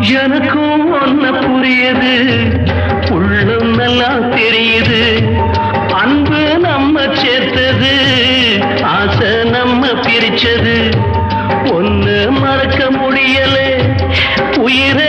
எனக்கும் ஒன்ன புரியுது, உள்ளம் நல்லா தெரியுது. அன்பு நம்ம சேர்த்தது, ஆசை நம்ம பிரிச்சது. ஒன்னு மறக்க முடியல, உயிரை